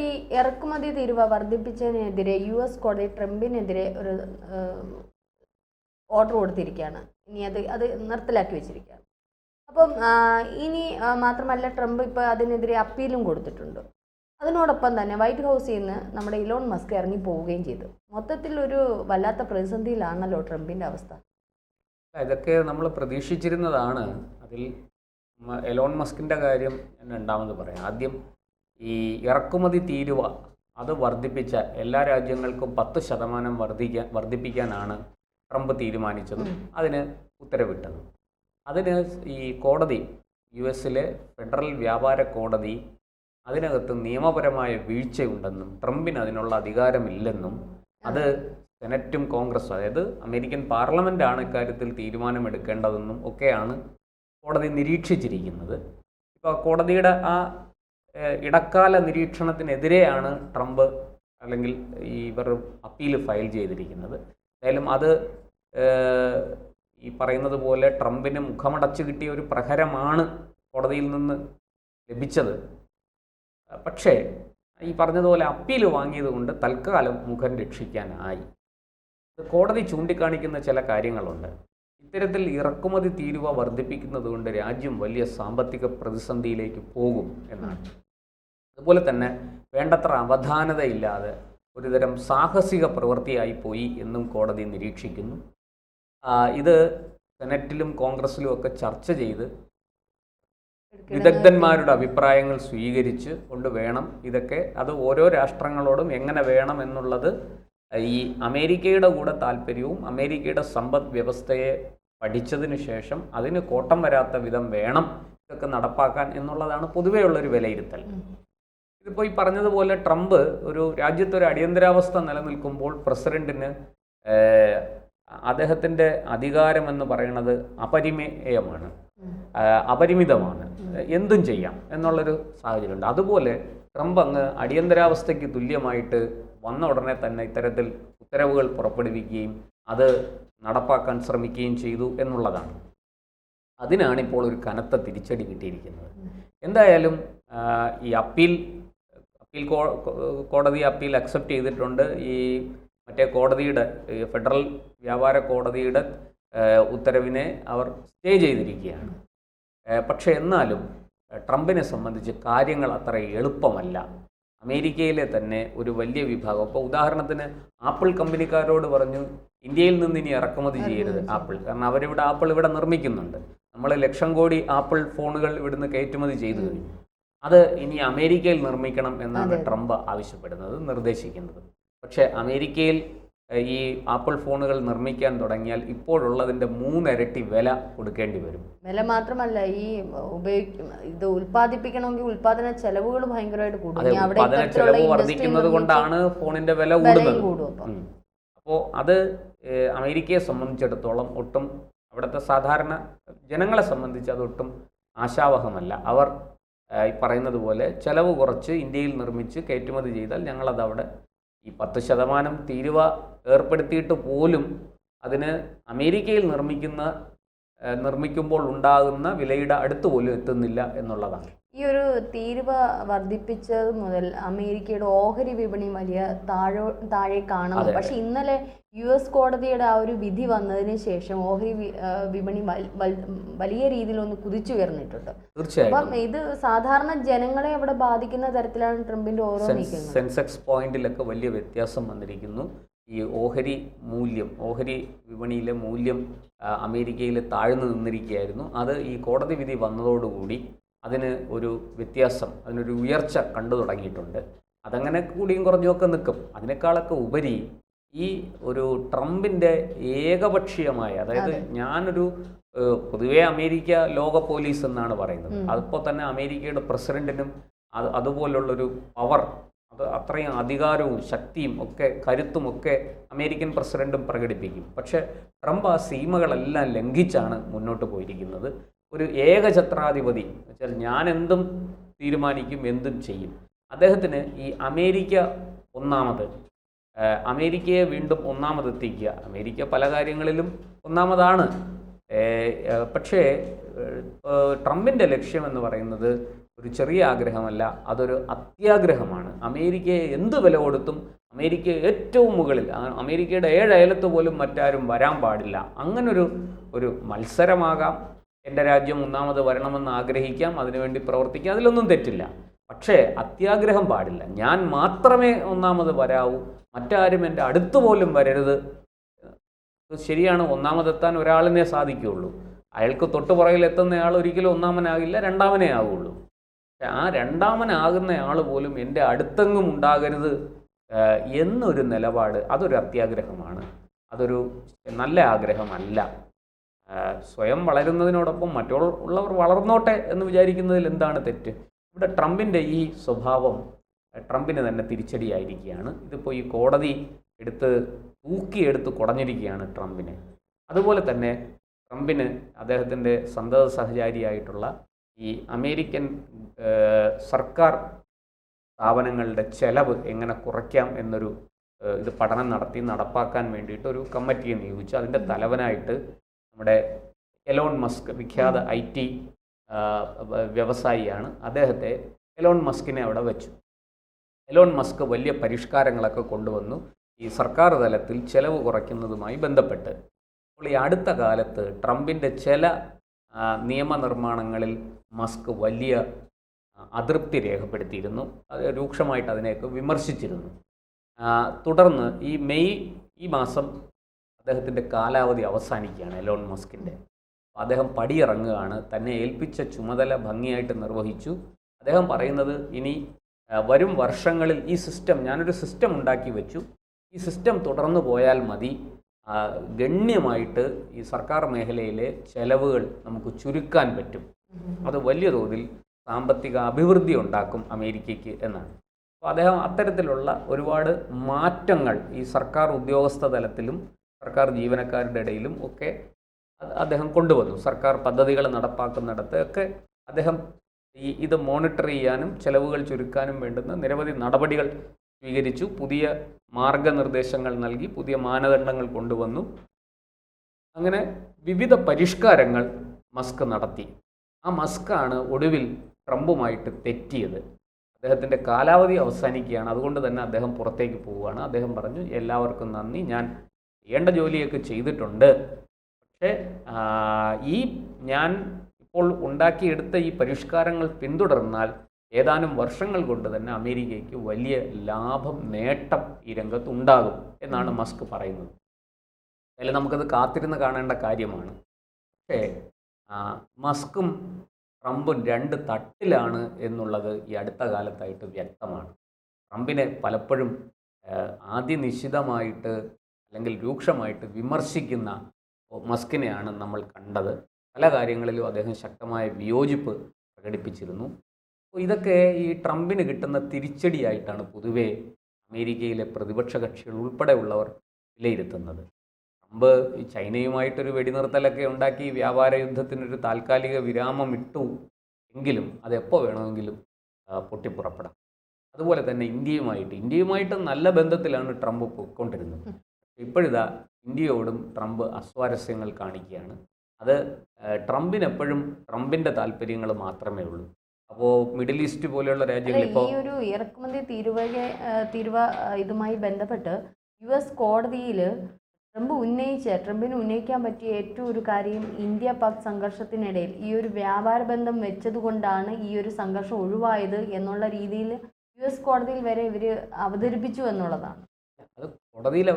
ഈ ഇറക്കുമതി തീരുവ വർദ്ധിപ്പിച്ചതിനെതിരെ US കോടതി ട്രംപിനെതിരെ ഒരു ഓർഡർ കൊടുത്തിരിക്കുകയാണ്. ഇനി അത് നിർത്തലാക്കി വെച്ചിരിക്കുകയാണ്. അപ്പം ഇനി മാത്രമല്ല, ട്രംപ് ഇപ്പോൾ അതിനെതിരെ അപ്പീലും കൊടുത്തിട്ടുണ്ട്. അതിനോടൊപ്പം തന്നെ വൈറ്റ് ഹൗസിൽ നിന്ന് നമ്മുടെ ഇലോൺ മസ്ക് ഇറങ്ങി പോവുകയും ചെയ്തു. മൊത്തത്തിൽ ഒരു വല്ലാത്ത പ്രതിസന്ധിയിലാണല്ലോ ട്രംപിൻ്റെ അവസ്ഥ. ഇതൊക്കെ നമ്മൾ പ്രതീക്ഷിച്ചിരുന്നതാണ്. അതിൽ എലോൺ മസ്കിൻ്റെ കാര്യം ഞാൻ രണ്ടാമത് പറയാം. ആദ്യം ഈ ഇറക്കുമതി തീരുവ അത് വർദ്ധിപ്പിച്ച എല്ലാ രാജ്യങ്ങൾക്കും 10% വർദ്ധിപ്പിക്കാനാണ് ട്രംപ് തീരുമാനിച്ചതും അതിന് ഉത്തരവിട്ടത്. അതിന് ഈ കോടതി, US ഫെഡറൽ വ്യാപാര കോടതി അതിനകത്ത് നിയമപരമായ വീഴ്ചയുണ്ടെന്നും ട്രംപിന് അതിനുള്ള അധികാരമില്ലെന്നും അത് സെനറ്റും കോൺഗ്രസും, അതായത് അമേരിക്കൻ പാർലമെൻറ്റാണ് ഇക്കാര്യത്തിൽ തീരുമാനമെടുക്കേണ്ടതെന്നും ഒക്കെയാണ് കോടതി നിരീക്ഷിച്ചിരിക്കുന്നത്. ഇപ്പോൾ കോടതിയുടെ ആ ഇടക്കാല നിരീക്ഷണത്തിനെതിരെയാണ് ട്രംപ് അല്ലെങ്കിൽ ഇവർ അപ്പീൽ ഫയൽ ചെയ്തിരിക്കുന്നത്. എന്തായാലും അത് ഈ പറയുന്നത് പോലെ ട്രംപിന് മുഖമടച്ച് കിട്ടിയ ഒരു പ്രഹരമാണ് കോടതിയിൽ നിന്ന് ലഭിച്ചത്. പക്ഷേ ഈ പറഞ്ഞതുപോലെ അപ്പീൽ വാങ്ങിയത് കൊണ്ട് തൽക്കാലം മുഖം രക്ഷിക്കാനായി. കോടതി ചൂണ്ടിക്കാണിക്കുന്ന ചില കാര്യങ്ങളുണ്ട്. ഇത്തരത്തിൽ ഇറക്കുമതി തീരുവ വർദ്ധിപ്പിക്കുന്നത് കൊണ്ട് രാജ്യം വലിയ സാമ്പത്തിക പ്രതിസന്ധിയിലേക്ക് പോകും എന്നാണ്. അതുപോലെ തന്നെ വേണ്ടത്ര അവധാനതയില്ലാതെ ഒരുതരം സാഹസിക പ്രവൃത്തിയായി പോയി എന്നും കോടതി നിരീക്ഷിക്കുന്നു. ഇത് സെനറ്റിലും കോൺഗ്രസിലും ഒക്കെ ചർച്ച ചെയ്ത് വിദഗ്ധന്മാരുടെ അഭിപ്രായങ്ങൾ സ്വീകരിച്ച് കൊണ്ട് വേണം ഇതൊക്കെ, അത് ഓരോ രാഷ്ട്രങ്ങളോടും എങ്ങനെ വേണം എന്നുള്ളത് ഈ അമേരിക്കയുടെ കൂടെ താല്പര്യവും അമേരിക്കയുടെ സമ്പദ് വ്യവസ്ഥയെ പഠിച്ചതിന് ശേഷം അതിന് കോട്ടം വരാത്ത വിധം വേണം ഇതൊക്കെ നടപ്പാക്കാൻ എന്നുള്ളതാണ് പൊതുവെയുള്ളൊരു വിലയിരുത്തൽ. ഇതിപ്പോൾ ഈ പറഞ്ഞതുപോലെ ട്രംപ് ഒരു രാജ്യത്തൊരു അടിയന്തരാവസ്ഥ നിലനിൽക്കുമ്പോൾ പ്രസിഡന്റിന് അദ്ദേഹത്തിൻ്റെ അധികാരമെന്ന് പറയുന്നത് അപരിമിതമാണ്, എന്തും ചെയ്യാം എന്നുള്ളൊരു സാഹചര്യമുണ്ട്. അതുപോലെ ട്രംപ് അങ്ങ് അടിയന്തരാവസ്ഥയ്ക്ക് തുല്യമായിട്ട് വന്ന ഉടനെ തന്നെ ഇത്തരത്തിൽ ഉത്തരവുകൾ പുറപ്പെടുവിക്കുകയും അത് നടപ്പാക്കാൻ ശ്രമിക്കുകയും ചെയ്തു എന്നുള്ളതാണ്. അതിനാണിപ്പോൾ ഒരു കനത്ത തിരിച്ചടി കിട്ടിയിരിക്കുന്നത്. എന്തായാലും ഈ കോടതി അപ്പീൽ അക്സെപ്റ്റ് ചെയ്തിട്ടുണ്ട്. ഈ മറ്റേ കോടതിയുടെ, ഫെഡറൽ വ്യാപാര കോടതിയുടെ ഉത്തരവിനെ അവർ സ്റ്റേ ചെയ്തിരിക്കുകയാണ്. പക്ഷേ എന്നാലും ട്രംപിനെ സംബന്ധിച്ച് കാര്യങ്ങൾ അത്ര എളുപ്പമല്ല. അമേരിക്കയിലെ തന്നെ ഒരു വലിയ വിഭാഗം, ഇപ്പോൾ ഉദാഹരണത്തിന് ആപ്പിൾ കമ്പനിക്കാരോട് പറഞ്ഞു ഇന്ത്യയിൽ നിന്ന് ഇനി ഇറക്കുമതി ചെയ്യരുത് ആപ്പിൾ, കാരണം ആപ്പിൾ ഇവിടെ നിർമ്മിക്കുന്നുണ്ട്, നമ്മൾ 1,00,000 കോടി ആപ്പിൾ ഫോണുകൾ ഇവിടുന്ന് കയറ്റുമതി ചെയ്തു കഴിഞ്ഞു, അത് ഇനി അമേരിക്കയിൽ നിർമ്മിക്കണം എന്നാണ് ട്രംപ് ആവശ്യപ്പെടുന്നത്, നിർദ്ദേശിക്കുന്നത്. പക്ഷേ അമേരിക്കയിൽ ഈ ആപ്പിൾ ഫോണുകൾ നിർമ്മിക്കാൻ തുടങ്ങിയാൽ ഇപ്പോഴുള്ളതിൻ്റെ 3 ഇരട്ടി വില കൊടുക്കേണ്ടി വരും. വില മാത്രമല്ല, ഈ ഇത് ഉൽപ്പാദിപ്പിക്കണമെങ്കിൽ ഉൽപാദന ചെലവുകൾ ഭയങ്കരമായിട്ട് കൂടും. ഉൽപാദന ചെലവ് വർദ്ധിക്കുന്നത് കൊണ്ടാണ് ഫോണിന്റെ വില കൂടുന്നത്. അപ്പോൾ അത് അമേരിക്കയെ സംബന്ധിച്ചിടത്തോളം ഒട്ടും, അവിടുത്തെ സാധാരണ ജനങ്ങളെ സംബന്ധിച്ച് അതൊട്ടും ആശാവഹമല്ല. അവർ ഈ പറയുന്നത് പോലെ ചെലവ് കുറച്ച് ഇന്ത്യയിൽ നിർമ്മിച്ച് കയറ്റുമതി ചെയ്താൽ ഞങ്ങളതവിടെ ഈ 10% തീരുവ ഏർപ്പെടുത്തിയിട്ട് പോലും അതിന് അമേരിക്കയിൽ നിർമ്മിക്കുമ്പോൾ ഉണ്ടാകുന്ന വിലയുടെ അടുത്ത് പോലും എത്തുന്നില്ല എന്നുള്ളതാണ്. ഈ ഒരു തീരുവ വർദ്ധിപ്പിച്ചത് മുതൽ അമേരിക്കയുടെ ഓഹരി വിപണി വലിയ താഴെ കാണുന്നു. പക്ഷെ ഇന്നലെ US കോടതിയുടെ ആ ഒരു വിധി വന്നതിന് ശേഷം ഓഹരി വിപണി വലിയ രീതിയിലൊന്ന് കുതിച്ചുയർന്നിട്ടുണ്ട്. തീർച്ചയായും അപ്പം ഇത് സാധാരണ ജനങ്ങളെ അവിടെ ബാധിക്കുന്ന തരത്തിലാണ് ട്രംപിന്റെ ഓരോ നീക്കങ്ങൾ. സെൻസെക്സ് പോയിന്റിലൊക്കെ വലിയ വ്യത്യാസം വന്നിരിക്കുന്നു. ഈ ഓഹരി വിപണിയിലെ മൂല്യം അമേരിക്കയിൽ താഴ്ന്നു നിന്നിരിക്കുകയായിരുന്നു. അത് ഈ കോടതി വിധി വന്നതോടുകൂടി അതിന് ഒരു വ്യത്യാസം, അതിനൊരു ഉയർച്ച കണ്ടു തുടങ്ങിയിട്ടുണ്ട്. അതങ്ങനെ കൂടിയും കുറഞ്ഞുമൊക്കെ നിൽക്കും. അതിനേക്കാളൊക്കെ ഉപരി ഈ ഒരു ട്രംപിൻ്റെ ഏകപക്ഷീയമായ, അതായത് ഞാനൊരു പൊതുവേ അമേരിക്ക ലോക പോലീസ് എന്നാണ് പറയുന്നത്, അതിപ്പോൾ തന്നെ അമേരിക്കയുടെ പ്രസിഡന്റിനും അതുപോലുള്ളൊരു പവർ, അത് അത്രയും അധികാരവും ശക്തിയും ഒക്കെ കരുത്തും ഒക്കെ അമേരിക്കൻ പ്രസിഡന്റും പ്രകടിപ്പിക്കും. പക്ഷേ ട്രംപ് ആ സീമകളെല്ലാം ലംഘിച്ചാണ് മുന്നോട്ട് പോയിരിക്കുന്നത്. ഒരു ഏകഛത്രാധിപതി വെച്ചാൽ ഞാൻ എന്തും തീരുമാനിക്കും, എന്തും ചെയ്യും. അദ്ദേഹത്തിന് ഈ അമേരിക്കയെ വീണ്ടും ഒന്നാമതെത്തിക്കുക. അമേരിക്ക പല കാര്യങ്ങളിലും ഒന്നാമതാണ്. പക്ഷേ ട്രംപിൻ്റെ ലക്ഷ്യം എന്ന് പറയുന്നത് ഒരു ചെറിയ ആഗ്രഹമല്ല, അതൊരു അത്യാഗ്രഹമാണ്. അമേരിക്കയെ എന്ത് വില കൊടുത്തും അമേരിക്ക ഏറ്റവും മുകളിൽ, അമേരിക്കയുടെ 7 അയലത്ത് പോലും മറ്റാരും വരാൻ പാടില്ല. അങ്ങനൊരു മത്സരമാകാം. എൻ്റെ രാജ്യം ഒന്നാമത് വരണമെന്ന് ആഗ്രഹിക്കാം, അതിനുവേണ്ടി പ്രവർത്തിക്കാം, അതിലൊന്നും തെറ്റില്ല. പക്ഷേ അത്യാഗ്രഹം പാടില്ല. ഞാൻ മാത്രമേ ഒന്നാമത് വരാവൂ, മറ്റാരും എൻ്റെ അടുത്ത് പോലും വരരുത്. ശരിയാണ്, ഒന്നാമതെത്താൻ ഒരാളിനെ സാധിക്കുകയുള്ളൂ. അയാൾക്ക് തൊട്ടുപുറകിൽ എത്തുന്നയാൾ ഒരിക്കലും ഒന്നാമനാകില്ല, രണ്ടാമനേ ആകുള്ളൂ. പക്ഷെ ആ രണ്ടാമനാകുന്നയാൾ പോലും എൻ്റെ അടുത്തെങ്ങും ഉണ്ടാകരുത് എന്നൊരു നിലപാട്, അതൊരു അത്യാഗ്രഹമാണ്. അതൊരു നല്ല ആഗ്രഹമല്ല. സ്വയം വളരുന്നതിനോടൊപ്പം മറ്റുള്ളവർ വളർന്നോട്ടെ എന്ന് വിചാരിക്കുന്നതിൽ എന്താണ് തെറ്റ്? ഇവിടെ ട്രംപിൻ്റെ ഈ സ്വഭാവം ട്രംപിന് തന്നെ തിരിച്ചടിയായിരിക്കുകയാണ്. ഇതിപ്പോൾ ഈ കോടതി തൂക്കിയെടുത്ത് കുടഞ്ഞിരിക്കുകയാണ് ട്രംപിനെ. അതുപോലെ തന്നെ ട്രംപിന് അദ്ദേഹത്തിൻ്റെ സന്തത സഹചാരിയായിട്ടുള്ള ഈ അമേരിക്കൻ സർക്കാർ സ്ഥാപനങ്ങളുടെ ചെലവ് എങ്ങനെ കുറയ്ക്കാം എന്നൊരു ഇത് പഠനം നടത്തി നടപ്പാക്കാൻ വേണ്ടിയിട്ട് ഒരു കമ്മിറ്റിയെ നിയോഗിച്ചു. അതിൻ്റെ തലവനായിട്ട് നമ്മുടെ എലോൺ മസ്ക്, വിഖ്യാത IT വ്യവസായിയാണ്, അദ്ദേഹത്തെ എലോൺ മസ്കിനെ അവിടെ വെച്ചു. എലോൺ മസ്ക് വലിയ പരിഷ്കാരങ്ങളൊക്കെ കൊണ്ടുവന്നു ഈ സർക്കാർ തലത്തിൽ ചെലവ് കുറയ്ക്കുന്നതുമായി ബന്ധപ്പെട്ട്. അപ്പോൾ ഈ അടുത്ത കാലത്ത് ട്രംപിൻ്റെ ചില നിയമനിർമ്മാണങ്ങളിൽ മസ്ക് വലിയ അതൃപ്തി രേഖപ്പെടുത്തിയിരുന്നു. അത് രൂക്ഷമായിട്ട് അതിനെയൊക്കെ വിമർശിച്ചിരുന്നു. തുടർന്ന് ഈ മാസം അദ്ദേഹത്തിൻ്റെ കാലാവധി അവസാനിക്കുകയാണ് എലോൺ മസ്കിൻ്റെ. അദ്ദേഹം പടിയിറങ്ങുകയാണ്. തന്നെ ഏൽപ്പിച്ച ചുമതല ഭംഗിയായിട്ട് നിർവഹിച്ചു. അദ്ദേഹം പറയുന്നത് ഇനി വരും വർഷങ്ങളിൽ ഈ സിസ്റ്റം, ഞാനൊരു സിസ്റ്റം ഉണ്ടാക്കി വെച്ചു, ഈ സിസ്റ്റം തുടർന്നു പോയാൽ മതി, ഗണ്യമായിട്ട് ഈ സർക്കാർ മേഖലയിലെ ചെലവുകൾ നമുക്ക് ചുരുക്കാൻ പറ്റും, അത് വലിയ തോതിൽ സാമ്പത്തിക അഭിവൃദ്ധി ഉണ്ടാക്കും അമേരിക്കയ്ക്ക് എന്നാണ്. അപ്പോൾ അദ്ദേഹം അത്തരത്തിലുള്ള ഒരുപാട് മാറ്റങ്ങൾ ഈ സർക്കാർ ഉദ്യോഗസ്ഥ തലത്തിലും സർക്കാർ ജീവനക്കാരുടെ ഇടയിലും ഒക്കെ അദ്ദേഹം കൊണ്ടുവന്നു. സർക്കാർ പദ്ധതികൾ നടപ്പാക്കുന്നിടത്ത് ഒക്കെ അദ്ദേഹം ഇത് മോണിറ്റർ ചെയ്യാനും ചെലവുകൾ ചുരുക്കാനും വേണ്ടുന്ന നിരവധി നടപടികൾ സ്വീകരിച്ചു. പുതിയ മാർഗനിർദ്ദേശങ്ങൾ നൽകി, പുതിയ മാനദണ്ഡങ്ങൾ കൊണ്ടുവന്നു. അങ്ങനെ വിവിധ പരിഷ്കാരങ്ങൾ മസ്ക് നടത്തി. ആ മസ്കാണ് ഒടുവിൽ ട്രംപുമായിട്ട് തെറ്റിയത്. അദ്ദേഹത്തിൻ്റെ കാലാവധി അവസാനിക്കുകയാണ്, അതുകൊണ്ട് തന്നെ അദ്ദേഹം പുറത്തേക്ക് പോവുകയാണ്. അദ്ദേഹം പറഞ്ഞു, എല്ലാവർക്കും നന്ദി, ഞാൻ ചെയ്യേണ്ട ജോലിയൊക്കെ ചെയ്തിട്ടുണ്ട്, പക്ഷേ ഞാൻ ഇപ്പോൾ ഉണ്ടാക്കിയെടുത്ത ഈ പരിഷ്കാരങ്ങൾ പിന്തുടർന്നാൽ ഏതാനും വർഷങ്ങൾ കൊണ്ട് തന്നെ അമേരിക്കയ്ക്ക് വലിയ നേട്ടം ഈ രംഗത്ത് ഉണ്ടാകും എന്നാണ് മസ്ക് പറയുന്നത്. അതിൽ നമുക്കത് കാത്തിരുന്ന് കാണേണ്ട കാര്യമാണ്. പക്ഷേ മസ്കും ട്രംപും 2 തട്ടിലാണ് എന്നുള്ളത് ഈ അടുത്ത കാലത്തായിട്ട് വ്യക്തമാണ്. ട്രംപിനെ പലപ്പോഴും ആദ്യനിശ്ചിതമായിട്ട് അല്ലെങ്കിൽ രൂക്ഷമായിട്ട് വിമർശിക്കുന്ന മസ്കിനെയാണ് നമ്മൾ കണ്ടത്. പല കാര്യങ്ങളിലും അദ്ദേഹം ശക്തമായ വിയോജിപ്പ് പ്രകടിപ്പിച്ചിരുന്നു. അപ്പോൾ ഇതൊക്കെ ഈ ട്രംപിന് കിട്ടുന്ന തിരിച്ചടിയായിട്ടാണ് പൊതുവെ അമേരിക്കയിലെ പ്രതിപക്ഷ കക്ഷികൾ ഉൾപ്പെടെയുള്ളവർ വിലയിരുത്തുന്നത്. ട്രംപ് ഈ ചൈനയുമായിട്ടൊരു വെടിനിർത്തലൊക്കെ ഉണ്ടാക്കി വ്യാപാര യുദ്ധത്തിനൊരു താൽക്കാലിക വിരാമം ഇട്ടു എങ്കിലും അതെപ്പോൾ വേണമെങ്കിലും പൊട്ടിപ്പുറപ്പെടാം. അതുപോലെ തന്നെ ഇന്ത്യയുമായിട്ട് നല്ല ബന്ധത്തിലാണ് ട്രംപ് പോയിക്കൊണ്ടിരുന്നത്. ഇപ്പോഴിതാ ഇന്ത്യയോടും ട്രംപ് അസ്വാരസ്യങ്ങൾ കാണിക്കുകയാണ്. അത് ട്രംപിനെപ്പോഴും ട്രംപിൻ്റെ താല്പര്യങ്ങൾ മാത്രമേ ഉള്ളൂ. അപ്പോൾ മിഡിൽ ഈസ്റ്റ് പോലെയുള്ള രാജ്യങ്ങൾ ഇപ്പോൾ ഈ ഒരു ഇറക്കുമതി തീരുവ ഇതുമായി ബന്ധപ്പെട്ട് US കോടതിയിൽ ട്രംപിന് ഉന്നയിക്കാൻ പറ്റിയ ഏറ്റവും ഒരു കാര്യം ഇന്ത്യ പാക് സംഘർഷത്തിനിടയിൽ ഈ ഒരു വ്യാപാര ബന്ധം വെച്ചതുകൊണ്ടാണ് ഈ ഒരു സംഘർഷം ഒഴിവായത് എന്നുള്ള രീതിയിൽ US കോടതിയിൽ വരെ ഇവർ അവതരിപ്പിച്ചു എന്നുള്ളതാണ്. അത് കോടതിയിൽ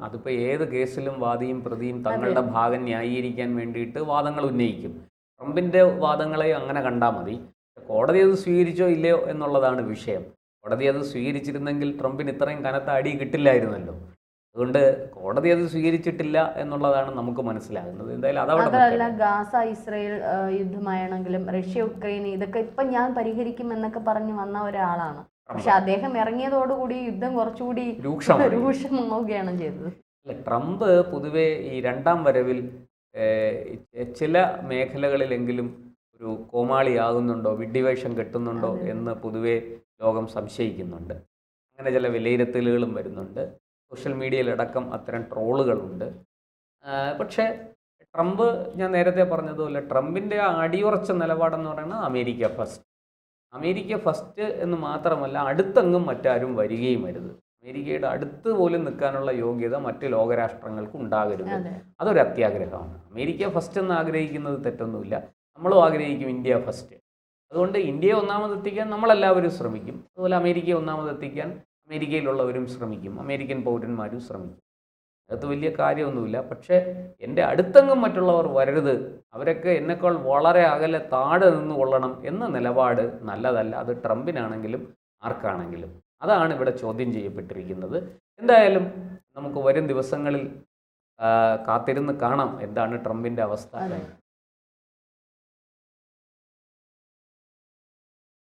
അതിപ്പോൾ ഏത് കേസിലും വാദിയും പ്രതിയും തങ്ങളുടെ ഭാഗം ന്യായീകരിക്കാൻ വേണ്ടിയിട്ട് വാദങ്ങൾ ഉന്നയിക്കും. ട്രംപിൻ്റെ വാദങ്ങളെ അങ്ങനെ കണ്ടാൽ മതി. കോടതി അത് സ്വീകരിച്ചോ ഇല്ലയോ എന്നുള്ളതാണ് വിഷയം. കോടതി അത് സ്വീകരിച്ചിരുന്നെങ്കിൽ ട്രംപിന് ഇത്രയും കനത്ത അടി കിട്ടില്ലായിരുന്നല്ലോ. അതുകൊണ്ട് കോടതി അത് സ്വീകരിച്ചിട്ടില്ല എന്നുള്ളതാണ് നമുക്ക് മനസ്സിലാകുന്നത്. എന്തായാലും അതല്ല, ഗാസ ഇസ്രയേൽ യുദ്ധമായാണെങ്കിലും റഷ്യ ഉക്രൈൻ ഇതൊക്കെ ഇപ്പം ഞാൻ പരിഹരിക്കുമെന്നൊക്കെ പറഞ്ഞു വന്ന ഒരാളാണ്. പക്ഷെ അദ്ദേഹം ഇറങ്ങിയതോടുകൂടി യുദ്ധം കുറച്ചുകൂടി രൂക്ഷമാവുകയാണ് ചെയ്തത്. ട്രംപ് പൊതുവെ ഈ 2ാം വരവിൽ ചില മേഖലകളിലെങ്കിലും ഒരു കോമാളിയാകുന്നുണ്ടോ, വിഡ്ഢിവേഷം കെട്ടുന്നുണ്ടോ എന്ന് പൊതുവെ ലോകം സംശയിക്കുന്നുണ്ട്. അങ്ങനെ ചില വിലയിരുത്തലുകളും വരുന്നുണ്ട്. സോഷ്യൽ മീഡിയയിലടക്കം അത്തരം ട്രോളുകളുണ്ട്. പക്ഷേ ട്രംപ്, ഞാൻ നേരത്തെ പറഞ്ഞതുപോലെ, ട്രംപിൻ്റെ ആ അടിയുറച്ച നിലപാടെന്ന് പറയുന്നത് അമേരിക്ക ഫസ്റ്റ്. അമേരിക്ക ഫസ്റ്റ് എന്ന് മാത്രമല്ല അടുത്തെങ്ങും മറ്റാരും വരികയും അരുത്. അമേരിക്കയുടെ അടുത്ത് പോലും നിൽക്കാനുള്ള യോഗ്യത മറ്റ് ലോകരാഷ്ട്രങ്ങൾക്ക് ഉണ്ടാകരുത്. അതൊരു അത്യാഗ്രഹമാണ്. അമേരിക്ക ഫസ്റ്റ് എന്ന് ആഗ്രഹിക്കുന്നത് തെറ്റൊന്നുമില്ല. നമ്മളും ആഗ്രഹിക്കും ഇന്ത്യ ഫസ്റ്റ്. അതുകൊണ്ട് ഇന്ത്യയെ ഒന്നാമതെത്തിക്കാൻ നമ്മളെല്ലാവരും ശ്രമിക്കും. അതുപോലെ അമേരിക്കയെ ഒന്നാമതെത്തിക്കാൻ അമേരിക്കയിലുള്ളവരും ശ്രമിക്കും, അമേരിക്കൻ പൗരന്മാരും ശ്രമിക്കും. അകത്ത് വലിയ കാര്യമൊന്നുമില്ല. പക്ഷേ എൻ്റെ അടുത്തെങ്ങും മറ്റുള്ളവർ വരരുത്, അവരൊക്കെ എന്നെക്കാൾ വളരെ അകലെ താഴെ നിന്ന് കൊള്ളണം എന്ന നിലപാട് നല്ലതല്ല. അത് ട്രംപിനാണെങ്കിലും ആർക്കാണെങ്കിലും. അതാണ് ഇവിടെ ചോദ്യം ചെയ്യപ്പെട്ടിരിക്കുന്നത്. എന്തായാലും നമുക്ക് വരും ദിവസങ്ങളിൽ കാത്തിരുന്ന് കാണാം എന്താണ് ട്രംപിൻ്റെ അവസ്ഥ.